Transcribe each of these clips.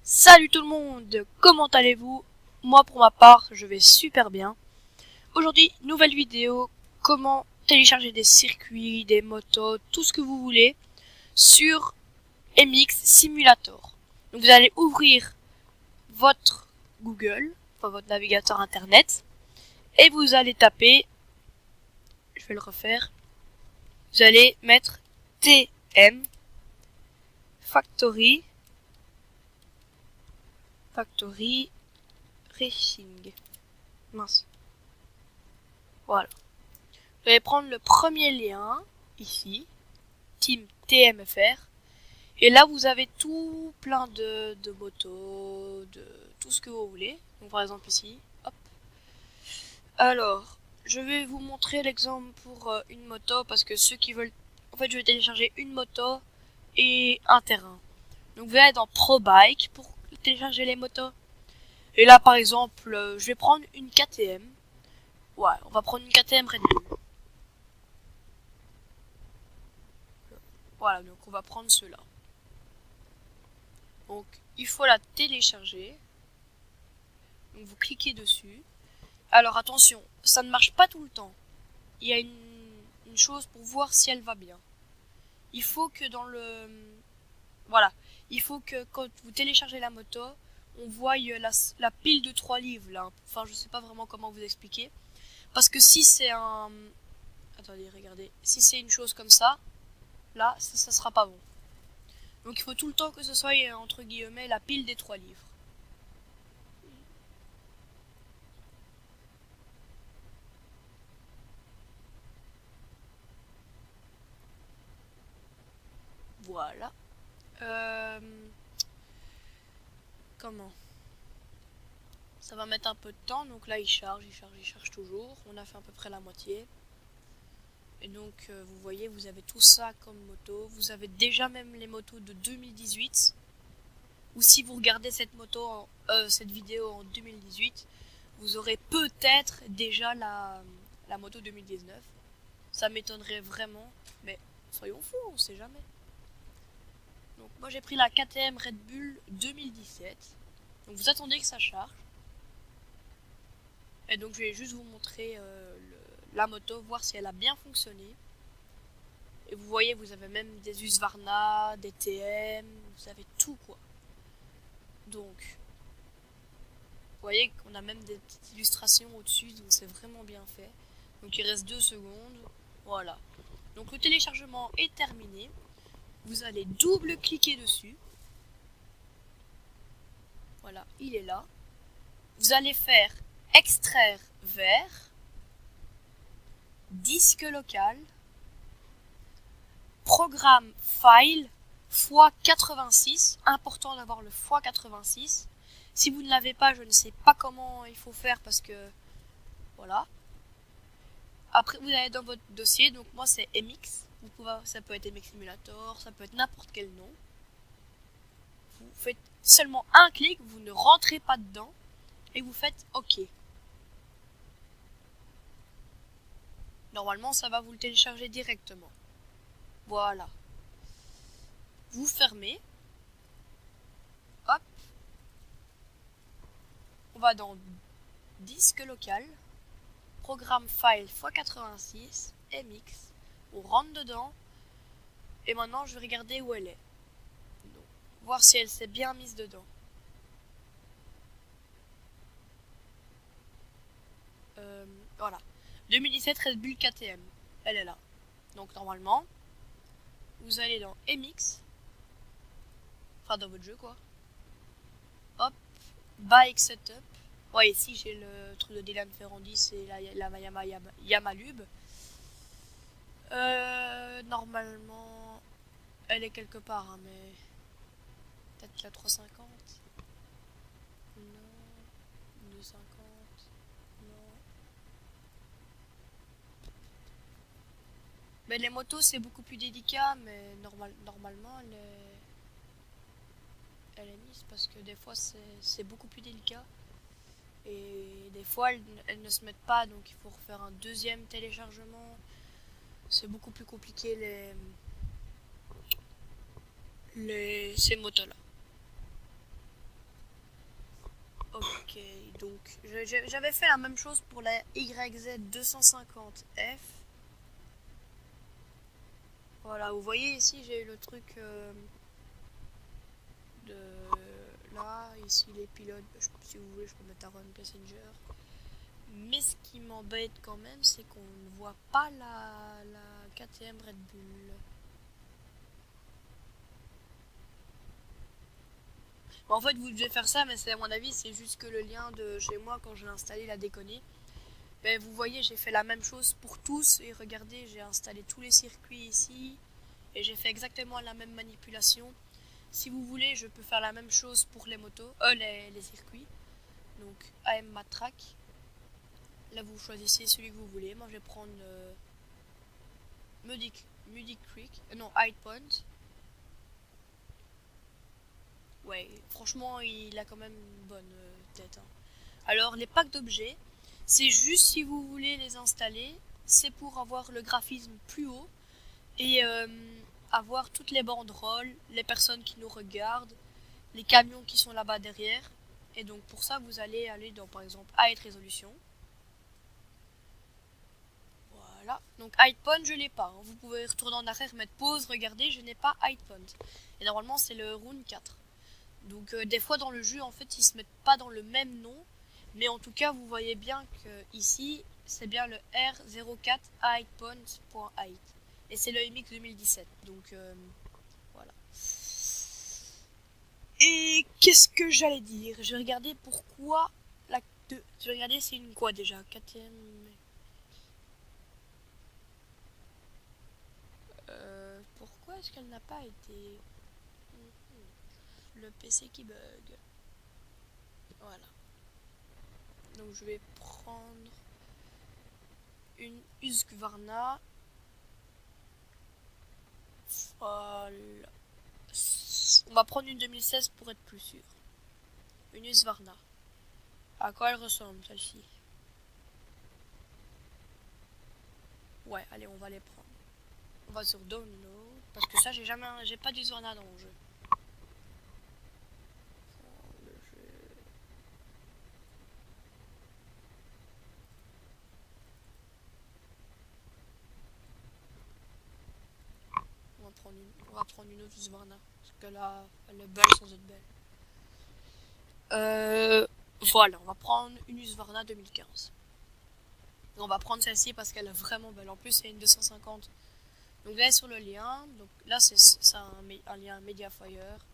Salut tout le monde, comment allez-vous? Moi pour ma part, je vais super bien. Aujourd'hui, nouvelle vidéo, comment télécharger des circuits, des motos, tout ce que vous voulez sur MX Simulator. Donc vous allez ouvrir votre Google, enfin votre navigateur internet, et vous allez taper, je vais le refaire, vous allez mettre TM Factory Racing. Mince. Voilà. Vous allez prendre le premier lien, ici, Team TMFR, et là vous avez tout plein de motos, de tout ce que vous voulez. Donc par exemple ici, hop. Alors, je vais vous montrer l'exemple pour une moto, parce que ceux qui veulent... En fait, je vais télécharger une moto et un terrain. Donc vous allez dans Pro Bike pour télécharger les motos. Et là par exemple, je vais prendre une KTM. Ouais, on va prendre une KTM Red Bull. Voilà, donc on va prendre cela. Donc il faut la télécharger. Donc vous cliquez dessus. Alors attention, ça ne marche pas tout le temps. Il y a une chose pour voir si elle va bien. Il faut que dans le... Voilà. Il faut que quand vous téléchargez la moto, on voie la pile de 3 livres là. Enfin, je sais pas vraiment comment vous expliquer. Parce que si c'est un... Attendez, regardez. Si c'est une chose comme ça, là, ça sera pas bon. Donc il faut tout le temps que ce soit, entre guillemets, la pile des 3 livres. Voilà. Comment? Ça va mettre un peu de temps, donc là il charge toujours. On a fait à peu près la moitié. Et donc vous voyez, vous avez tout ça comme moto. Vous avez déjà même les motos de 2018. Ou si vous regardez cette vidéo en 2018, vous aurez peut-être déjà la moto 2019. Ça m'étonnerait vraiment, mais soyons fous, on sait jamais. Donc moi j'ai pris la KTM Red Bull 2017. Donc vous attendez que ça charge. Et donc je vais juste vous montrer la moto, voir si elle a bien fonctionné. Et vous voyez, vous avez même des Husqvarna, des TM, vous avez tout quoi. Donc, vous voyez qu'on a même des petites illustrations au-dessus, donc c'est vraiment bien fait. Donc il reste 2 secondes, voilà. Donc le téléchargement est terminé. Vous allez double-cliquer dessus. Voilà, il est là. Vous allez faire extraire vers, disque local, programme file x86, important d'avoir le x86. Si vous ne l'avez pas, je ne sais pas comment il faut faire parce que voilà. Après vous allez dans votre dossier, donc moi c'est MX, ça peut être MX Simulator, ça peut être n'importe quel nom. Vous faites seulement un clic, vous ne rentrez pas dedans et vous faites OK. Normalement ça va vous le télécharger directement. Voilà. Vous fermez. Hop. On va dans disque local, programme file x86, MX. On rentre dedans. Et maintenant je vais regarder où elle est. Donc, voir si elle s'est bien mise dedans. Voilà. 2017 Red Bull KTM. Elle est là. Donc normalement, vous allez dans MX. Enfin dans votre jeu quoi. Hop. Bike Setup. Ouais, ici j'ai le truc de Dylan Ferrandi, c'est la Yamalube. Normalement, elle est quelque part, hein, mais peut-être la 350. Non, 250. Non. Mais les motos c'est beaucoup plus délicat, mais normalement elle est mise parce que des fois c'est beaucoup plus délicat. Et des fois elles ne se mettent pas, donc il faut refaire un deuxième téléchargement. C'est beaucoup plus compliqué ces motos là. Ok, donc j'avais fait la même chose pour la YZ250F. Voilà, vous voyez ici j'ai eu le truc de là, ici les pilotes, si vous voulez je peux mettre Aaron Passenger. Mais ce qui m'embête quand même, c'est qu'on ne voit pas la KTM Red Bull. Bon, en fait vous devez faire ça, mais c'est à mon avis c'est juste que le lien de chez moi quand je l'ai installé il a déconné. Ben, vous voyez j'ai fait la même chose pour tous et regardez j'ai installé tous les circuits ici et j'ai fait exactement la même manipulation. Si vous voulez je peux faire la même chose pour les motos, les circuits. Donc AM Matrack. Là vous choisissez celui que vous voulez. Moi je vais prendre Muddy Creek, non High Point. Ouais, franchement il a quand même une bonne tête. Hein. Alors les packs d'objets, c'est juste si vous voulez les installer, c'est pour avoir le graphisme plus haut et avoir toutes les banderoles, les personnes qui nous regardent, les camions qui sont là-bas derrière. Et donc pour ça vous allez aller dans par exemple Height Resolution. Voilà, donc Height Point je l'ai pas, hein. Vous pouvez retourner en arrière, mettre pause, regardez, je n'ai pas Height Point. Et normalement c'est le Rune 4. Donc des fois dans le jeu en fait ils se mettent pas dans le même nom. Mais en tout cas vous voyez bien que ici c'est bien le R04 Heightpoint.height. Et c'est le MX 2017. Donc voilà. Et qu'est-ce que j'allais dire? Je vais regarder pourquoi la 2. Je vais regarder c'est une quoi déjà? KTM. Pourquoi est-ce qu'elle n'a pas été. Le PC qui bug. Voilà. Donc je vais prendre une Husqvarna. Voilà. On va prendre une 2016 pour être plus sûr. Une Husqvarna. À quoi elle ressemble celle-ci? Ouais, allez, on va les prendre. On va sur Download. Parce que ça, j'ai pas d'Husqvarna dans le jeu. On va prendre une autre Husqvarna. Parce que là, elle est belle sans être belle. Voilà, on va prendre une Husqvarna 2015. Et on va prendre celle-ci parce qu'elle est vraiment belle. En plus, c'est une 250. Donc là, sur le lien. Donc là, c'est un lien Mediafire.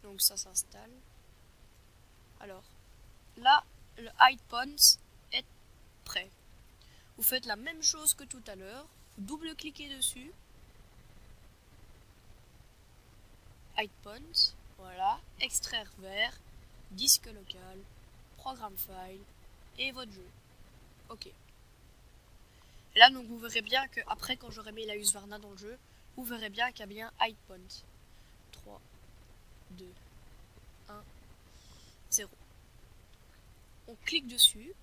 Donc ça s'installe. Alors, là, le Height Point est prêt. Vous faites la même chose que tout à l'heure. Vous double-cliquez dessus. Height Point. Voilà. Extraire vers. Disque local. Programme file. Et votre jeu. Ok. Et là, donc, vous verrez bien que après, quand j'aurai mis la Husqvarna dans le jeu, vous verrez bien qu'il y a bien Height Point. 3, 2, 1, 0. On clique dessus.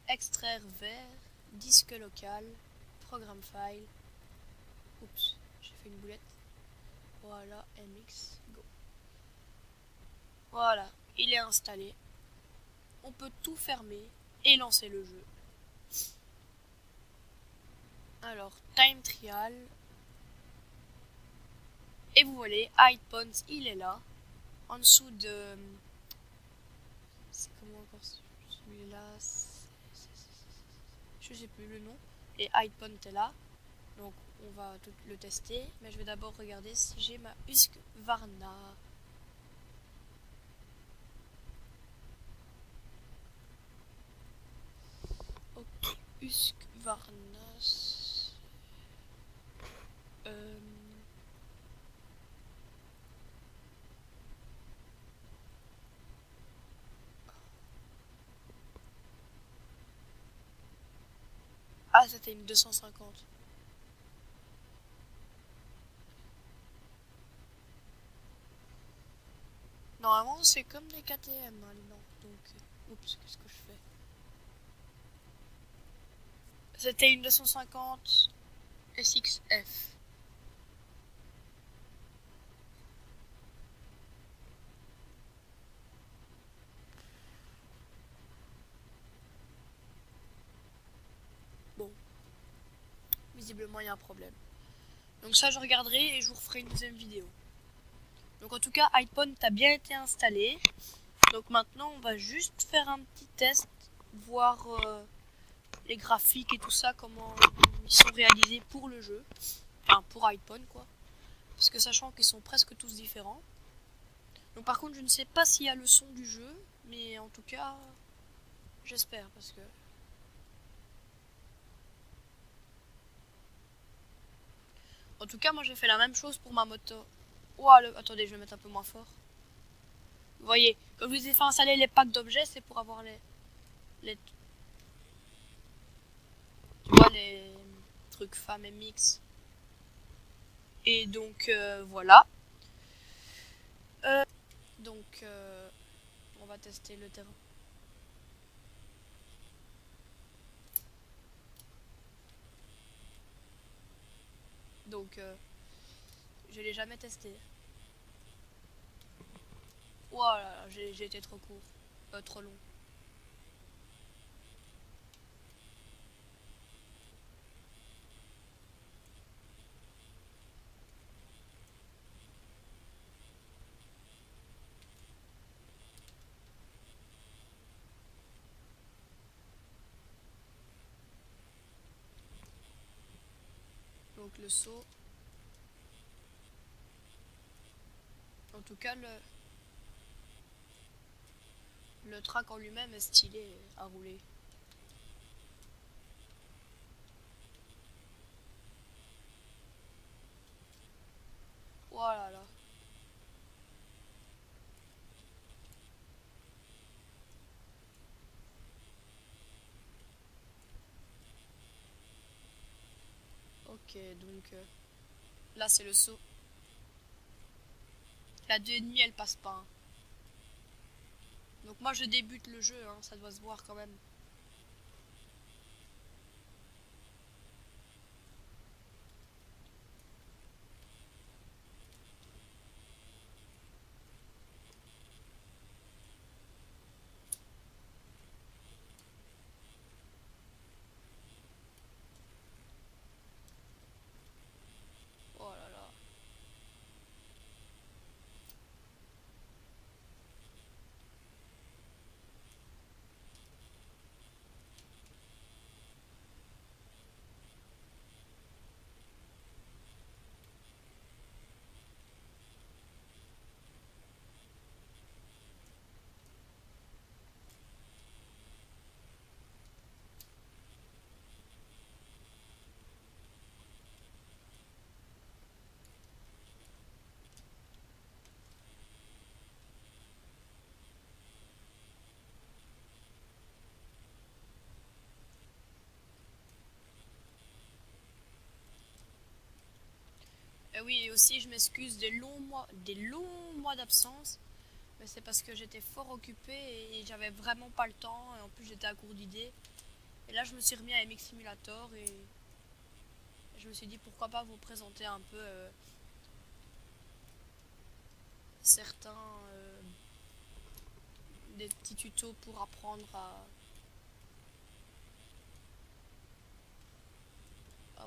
Extraire vers. Disque local. Programme file. Oups, j'ai fait une boulette. Voilà, MX, go. Voilà, il est installé. On peut tout fermer et lancer le jeu. Alors, time trial. Et vous voyez, Height Point, il est là. En dessous de. C'est comment encore celui-là? Je sais plus le nom. Et Height Point est là. Donc, on va tout le tester. Mais je vais d'abord regarder si j'ai ma Husqvarna. Ok, Husqvarna. Ah, c'était une 250. Normalement, c'est comme des KTM maintenant. Donc, oups, qu'est-ce que je fais? C'était une 250 SXF. visiblement il y a un problème. Donc ça je regarderai et je vous referai une deuxième vidéo. Donc en tout cas iPhone a bien été installé. Donc maintenant on va juste faire un petit test, voir les graphiques et tout ça, comment ils sont réalisés pour le jeu. Enfin pour iPhone quoi. Parce que sachant qu'ils sont presque tous différents. Donc par contre je ne sais pas s'il y a le son du jeu, mais en tout cas j'espère parce que... En tout cas moi j'ai fait la même chose pour ma moto. Ouah, attendez, je vais mettre un peu moins fort. Vous voyez, quand je vous ai fait installer les packs d'objets, c'est pour avoir les tu vois, les trucs femmes et mix. Et donc voilà. Donc on va tester le terrain. Donc je l'ai jamais testé. Voilà, j'ai été trop court, trop long. Donc le saut. En tout cas le track en lui-même est stylé à rouler. Voilà là. Ok, donc là c'est le saut. La 2,5 elle passe pas. Hein. Donc moi je débute le jeu, hein, ça doit se voir quand même. Oh là là. Et oui, et aussi je m'excuse des longs mois d'absence. Mais c'est parce que j'étais fort occupée et j'avais vraiment pas le temps. Et en plus j'étais à court d'idées. Et là je me suis remis à MX Simulator et je me suis dit pourquoi pas vous présenter un peu certains des petits tutos pour apprendre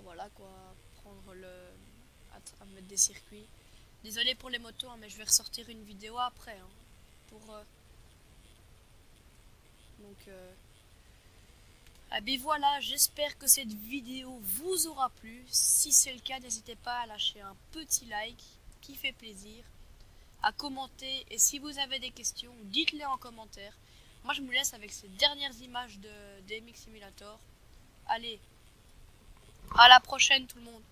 voilà quoi, prendre à mettre des circuits. Désolé pour les motos, hein, mais je vais ressortir une vidéo après hein, pour donc ah ben voilà, j'espère que cette vidéo vous aura plu. Si c'est le cas, n'hésitez pas à lâcher un petit like qui fait plaisir, à commenter et si vous avez des questions, dites-les en commentaire. Moi je me laisse avec ces dernières images de DMX Simulator. Allez, à la prochaine tout le monde.